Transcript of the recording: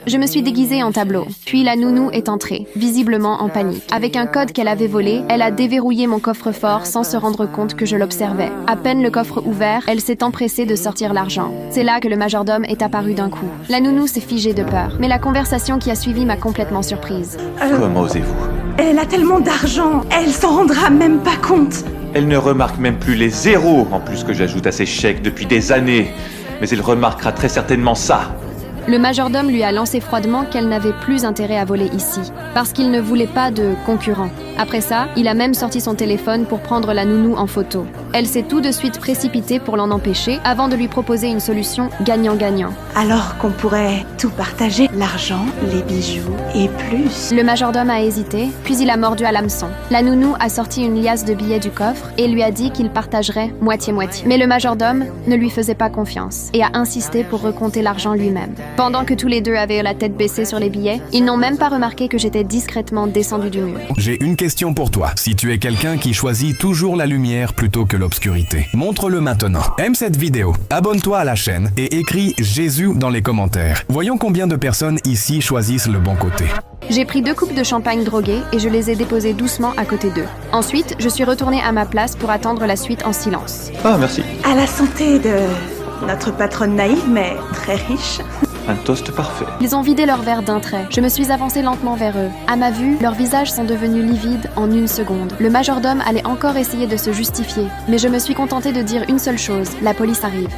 Je me suis déguisée en tableau. Puis la nounou est entrée, visiblement en panique. Avec un code qu'elle avait volé, elle a déverrouillé mon coffre-fort sans se rendre compte que je l'observais. À peine le coffre ouvert, elle s'est empressée de sortir l'argent. C'est là que le majordome est apparu d'un coup. La nounou s'est figée de peur, mais la conversation qui a suivi m'a complètement surprise. Comment osez-vous? Elle a tellement d'argent, elle s'en rendra même pas compte. Elle ne remarque même plus les zéros, en plus que j'ajoute à ses chèques depuis des années. Mais elle remarquera très certainement ça. Le majordome lui a lancé froidement qu'elle n'avait plus intérêt à voler ici, parce qu'il ne voulait pas de concurrents. Après ça, il a même sorti son téléphone pour prendre la nounou en photo. Elle s'est tout de suite précipitée pour l'en empêcher, avant de lui proposer une solution gagnant-gagnant. Alors qu'on pourrait tout partager, l'argent, les bijoux et plus. Le majordome a hésité, puis il a mordu à l'hameçon. La nounou a sorti une liasse de billets du coffre et lui a dit qu'il partagerait moitié-moitié. Mais le majordome ne lui faisait pas confiance et a insisté pour recompter l'argent lui-même. Pendant que tous les deux avaient la tête baissée sur les billets, ils n'ont même pas remarqué que j'étais discrètement descendue du mur. J'ai une question pour toi. Si tu es quelqu'un qui choisit toujours la lumière plutôt que l'obscurité, montre-le maintenant. Aime cette vidéo, abonne-toi à la chaîne et écris Jésus dans les commentaires. Voyons combien de personnes ici choisissent le bon côté. J'ai pris 2 coupes de champagne droguées et je les ai déposées doucement à côté d'eux. Ensuite, je suis retournée à ma place pour attendre la suite en silence. Ah, merci. À la santé de notre patronne naïve, mais très riche. Un toast parfait. Ils ont vidé leur verre d'un trait. Je me suis avancée lentement vers eux. À ma vue, leurs visages sont devenus livides en une seconde. Le majordome allait encore essayer de se justifier, mais je me suis contentée de dire une seule chose, la police arrive.